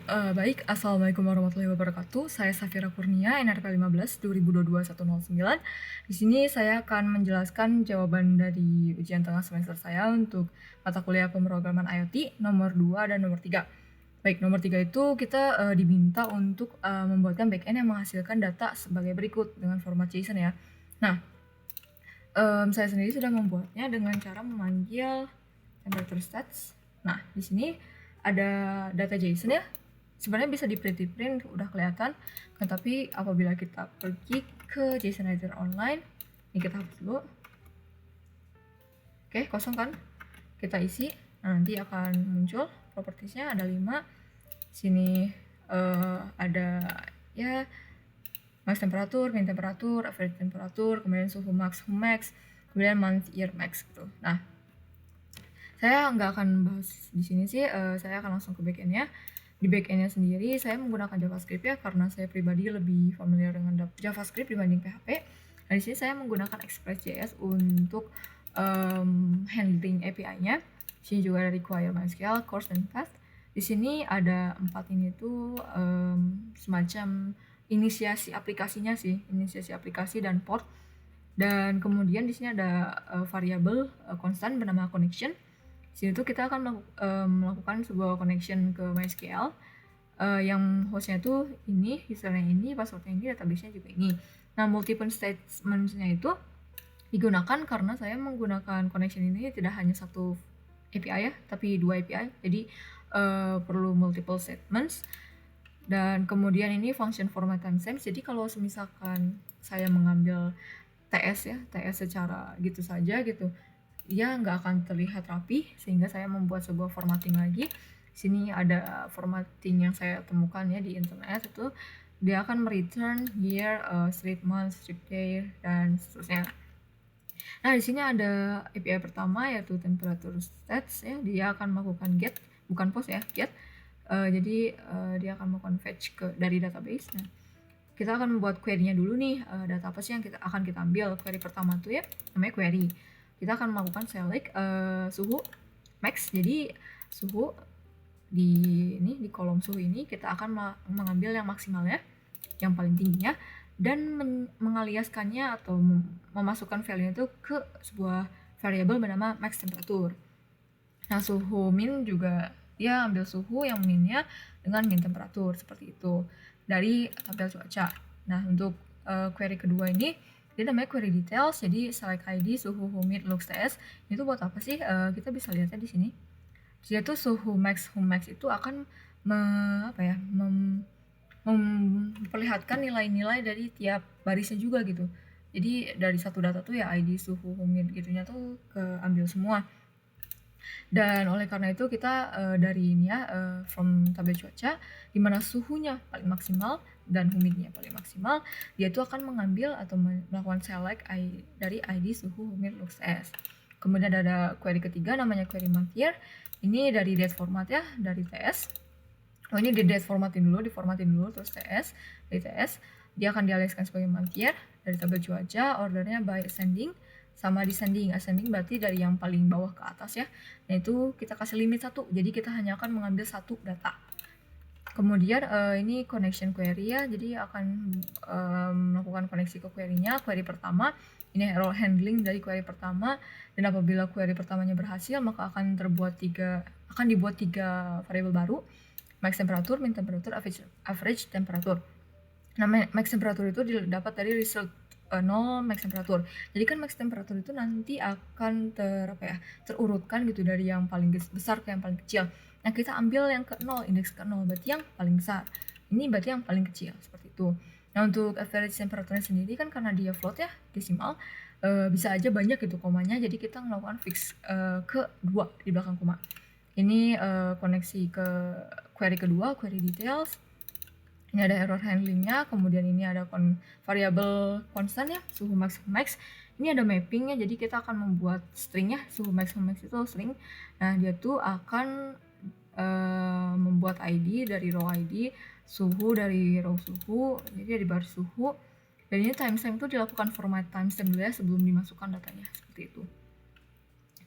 Baik, Assalamualaikum warahmatullahi wabarakatuh. Saya Safira Kurnia, NRK 15 2022-109. Di sini saya akan menjelaskan jawaban dari ujian tengah semester saya untuk mata kuliah pemrograman IoT nomor 2 dan nomor 3. Baik, nomor 3 itu kita diminta untuk membuatkan backend yang menghasilkan data sebagai berikut dengan format JSON ya. Nah, saya sendiri sudah membuatnya dengan cara memanggil temperature stats. Nah, di sini ada data JSON ya. Sebenarnya bisa di print, udah kelihatan. Tapi apabila kita pergi ke JSON Editor Online, ini kita hapus dulu. Oke, kosong kan? Kita isi. Nah, nanti akan muncul propertiesnya ada 5. Sini ada ya max temperatur, min temperatur, average temperatur, kemudian suhu max, kemudian month, year max gitu. Nah, saya nggak akan bahas di sini sih, saya akan langsung ke backend-nya. Di backend-nya sendiri saya menggunakan JavaScript ya, karena saya pribadi lebih familiar dengan JavaScript dibanding PHP. Nah, di sini saya menggunakan Express.js untuk handling API-nya. Di sini juga ada require MySQL, course, dan path. Di sini ada 4 ini tuh semacam inisiasi aplikasinya sih, inisiasi aplikasi dan port. Dan kemudian di sini ada variabel konstan bernama connection. Di sini tuh kita akan melakukan sebuah connection ke MySQL yang hostnya tuh ini, usernya ini, passwordnya ini, database-nya juga ini. Nah, multiple statements-nya itu digunakan karena saya menggunakan connection ini tidak hanya satu API ya, tapi 2 API. Jadi perlu multiple statements. Dan kemudian ini function format timestamp. Jadi kalau misalkan saya mengambil TS secara gitu saja gitu, dia nggak akan terlihat rapi, sehingga saya membuat sebuah formatting lagi. Sini ada formatting yang saya temukan ya di internet, itu dia akan return year, straight month, straight day, dan seterusnya. Nah, di sini ada API pertama yaitu temperature stats ya, dia akan melakukan get, bukan post ya, get. Jadi dia akan melakukan fetch dari database. Nah, kita akan membuat query-nya dulu nih, data apa sih yang akan kita ambil. Query pertama tuh ya namanya query. Kita akan melakukan select suhu max. Jadi suhu di kolom suhu ini kita akan mengambil yang maksimalnya, yang paling tingginya, dan mengaliaskannya atau memasukkan value itu ke sebuah variabel bernama max temperatur. Nah, suhu min juga dia ambil suhu yang minnya dengan min temperatur seperti itu dari tabel cuaca. Nah, untuk query kedua ini dia namanya query details. Jadi select ID, suhu, humid, lux, TS. Itu buat apa sih? Kita bisa lihatnya di sini. Jadi itu suhu max, itu akan memperlihatkan nilai-nilai dari tiap barisnya juga gitu. Jadi dari satu data tuh ya ID, suhu, humid gitunya tuh keambil semua. Dan oleh karena itu kita dari ini ya from tabel cuaca, di mana suhunya paling maksimal dan humidnya paling maksimal, dia itu akan mengambil atau melakukan select dari ID, suhu, humid, lux, TS. Kemudian ada query ketiga namanya query month, year. Ini dari date format ya, dari TS. Oh, ini di date formatin dulu terus TS. Dari TS dia akan dialihkan sebagai month, year. Dari tabel cuaca ordernya by ascending sama descending. Ascending berarti dari yang paling bawah ke atas ya. Nah, itu kita kasih limit 1. Jadi kita hanya akan mengambil satu data. Kemudian ini connection query ya. Jadi akan melakukan koneksi ke query-nya. Query pertama ini error handling dari query pertama, dan apabila query pertamanya berhasil maka akan dibuat 3 variabel baru, max temperatur, min temperatur, average temperatur. Nah, max temperatur itu didapat dari result 0 max temperatur. Jadi kan max temperatur itu nanti akan terurutkan gitu dari yang paling besar ke yang paling kecil. Nah, kita ambil yang ke 0, indeks ke 0, berarti yang paling besar. Ini berarti yang paling kecil, seperti itu. Nah, untuk average temperaturnya sendiri kan karena dia float ya, desimal, bisa aja banyak gitu komanya, jadi kita melakukan fix ke 2 di belakang koma. Ini koneksi ke query kedua, query details. Ini ada error handlingnya, kemudian ini ada variabel konstan ya, suhu max. Ini ada mappingnya, jadi kita akan membuat stringnya, suhu max itu string. Nah, dia tuh akan membuat ID dari row ID, suhu dari row suhu, jadi dari baris suhu. Dan ini timestamp itu dilakukan format timestamp dulu ya sebelum dimasukkan datanya, seperti itu.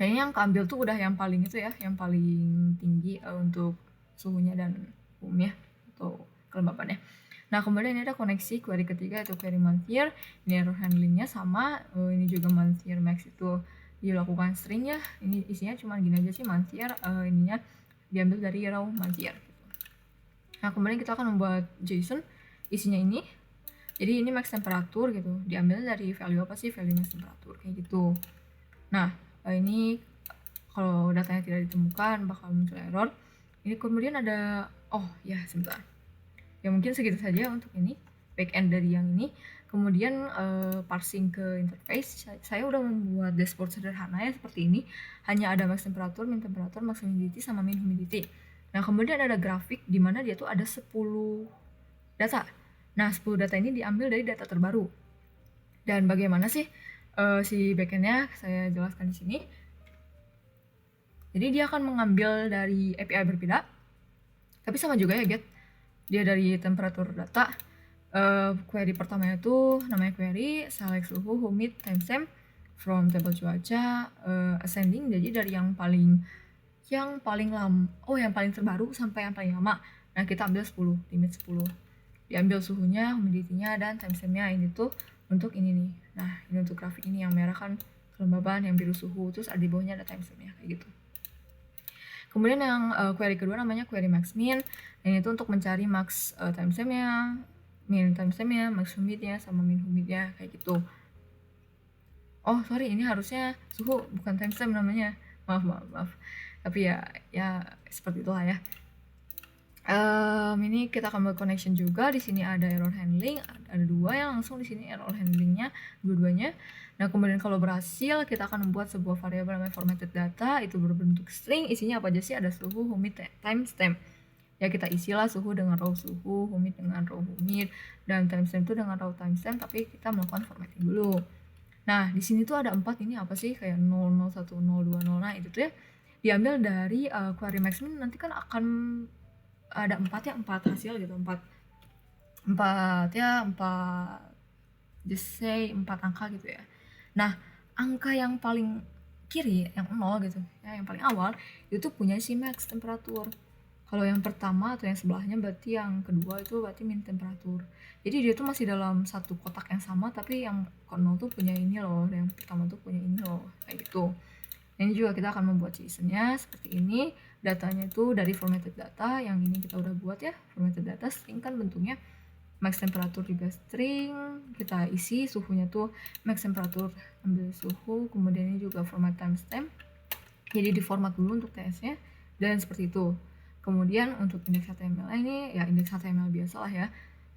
Dan ini yang keambil tuh udah yang paling itu ya, yang paling tinggi untuk suhunya dan umumnya. Nah, kemudian ini ada koneksi query ketiga yaitu query month year. Ini error handlingnya sama, ini juga month year max itu dilakukan string ya. Ini isinya cuma gini aja sih, month year, ininya diambil dari row month year gitu. Nah, kemudian kita akan membuat JSON, isinya ini. Jadi ini max temperatur gitu, diambil dari value apa sih? Value max temperatur kayak gitu. Nah, ini kalau datanya tidak ditemukan bakal muncul error. Ini kemudian ada, oh ya sebentar. Ya mungkin segitu saja untuk ini backend dari yang ini. Kemudian parsing ke interface, saya udah membuat dashboard sederhana ya seperti ini. Hanya ada max temperatur, min temperatur, max humidity, sama min humidity. Nah, kemudian ada grafik di mana dia tuh ada 10 data. Nah, 10 data ini diambil dari data terbaru. Dan bagaimana sih si backendnya, saya jelaskan di sini. Jadi dia akan mengambil dari API berbeda, tapi sama juga ya get. Dia dari temperatur data. Query pertamanya itu namanya query select suhu, humid, timestamp from table cuaca, ascending, jadi dari yang paling lama, yang paling terbaru sampai yang paling lama. Nah, kita ambil 10, limit 10. Diambil suhunya, humidity-nya, dan timestamp-nya. Ini tuh untuk ini nih. Nah, ini untuk grafik ini, yang merah kan kelembaban, yang biru suhu, terus di bawahnya ada timestamp-nya kayak gitu. Kemudian yang query kedua namanya query max min. Ini itu untuk mencari max timestamp-nya, min timestamp-nya, max humid-nya, sama min humid-nya kayak gitu. Oh sorry, ini harusnya suhu bukan timestamp namanya. Maaf. Tapi ya seperti itulah ya. Ini kita akan buat connection juga. Di sini ada error handling, ada 2 yang langsung di sini error handlingnya dua-duanya. Nah, kemudian kalau berhasil, kita akan membuat sebuah variabel namanya formatted data, itu berbentuk string. Isinya apa aja sih? Ada suhu, humid, timestamp. Ya, kita isilah suhu dengan row suhu, humid dengan row humid, dan timestamp itu dengan row timestamp, tapi kita melakukan formatting dulu. Nah, di sini tuh ada 4, ini apa sih? Kayak 0, 0, 1, 0, 2, 0. Nah, itu tuh ya diambil dari query max min. Nanti kan akan ada 4 hasil gitu, 4 just say 4 angka gitu ya. Nah, angka yang paling kiri, yang 0 gitu ya, yang paling awal itu punya si max temperatur. Kalau yang pertama atau yang sebelahnya berarti yang kedua itu berarti min temperatur. Jadi dia tuh masih dalam satu kotak yang sama, tapi yang ke-0 tuh punya ini loh, dan yang pertama tuh punya ini loh, kayak gitu. Ini juga kita akan membuat JSON-nya seperti ini. Datanya itu dari formatted data, yang ini kita udah buat ya. Formatted data string kan bentuknya max temperatur juga string, kita isi suhunya tuh max temperatur, ambil suhu, kemudian ini juga format timestamp. Jadi di format dulu untuk TS-nya, dan seperti itu. Kemudian untuk indeks HTML ini ya indeks HTML biasa lah ya,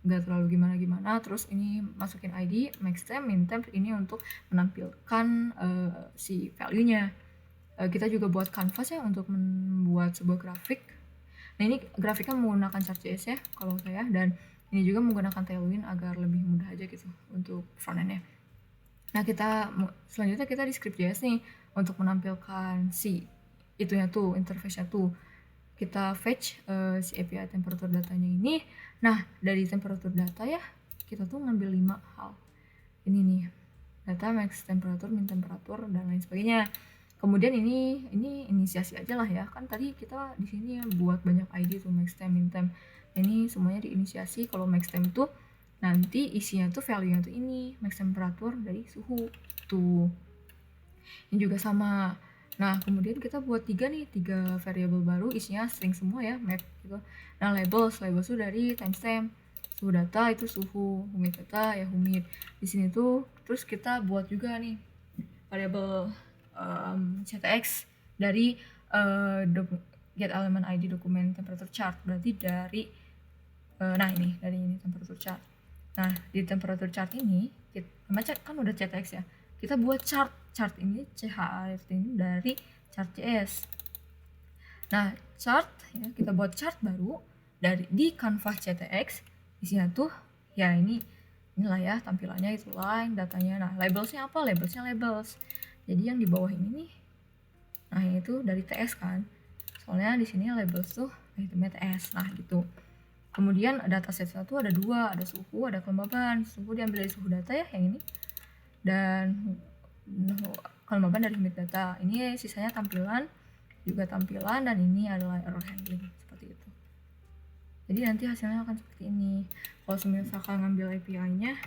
nggak terlalu gimana-gimana. Terus ini masukin ID, max temp, min temp, ini untuk menampilkan si value-nya. Kita juga buat canvas ya untuk membuat sebuah grafik. Nah, ini grafiknya menggunakan Chart.js ya kalau saya, dan ini juga menggunakan Tailwind agar lebih mudah aja gitu untuk front-end-nya. Nah, selanjutnya kita di Script.js nih untuk menampilkan si itunya tuh, interface-nya tuh. Kita fetch si API temperatur datanya ini. Nah, dari temperatur data ya, kita tuh ngambil 5 hal. Ini nih, data max temperatur, min temperatur, dan lain sebagainya. Kemudian ini inisiasi aja lah ya. Kan tadi kita di sini buat banyak ID tuh, max temp, min temp. Ini semuanya diinisiasi. Kalau max temp itu nanti isinya tuh value-nya tuh ini, max temperatur dari suhu tuh. Ini juga sama. Nah, kemudian kita buat 3 variabel baru, isinya string semua ya, map gitu. Nah, labels tuh dari timestamp, suhu data itu suhu, humid data ya humid. Di sini tuh terus kita buat juga nih variabel ctx dari get element ID dokumen temperature chart, berarti dari dari ini temperature chart. Nah, di temperature chart ini kan udah ctx ya, kita buat chart ini chart ini dari Chart.js. Nah, chart ya, kita buat chart baru di canvas ctx. Isinya tuh ya inilah ya tampilannya, itu line datanya. Nah, labelsnya apa? Labels. Jadi yang di bawah ini nih, nah ini tuh dari TS kan, soalnya di sini labels tuh itemnya TS. Nah gitu. Kemudian dataset satu ada 2, ada suhu, ada kelembaban. Suhu diambil dari suhu data ya yang ini, dan kelembaban dari humid data. Ini sisanya tampilan, dan ini adalah error handling seperti itu. Jadi nanti hasilnya akan seperti ini. Kalau misalkan ngambil API-nya,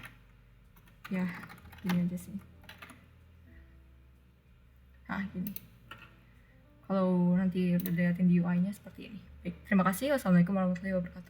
ya gini aja sih. Nah, gini. Kalau nanti udah dilihatin di UI-nya seperti ini. Baik, terima kasih. Wassalamualaikum warahmatullahi wabarakatuh.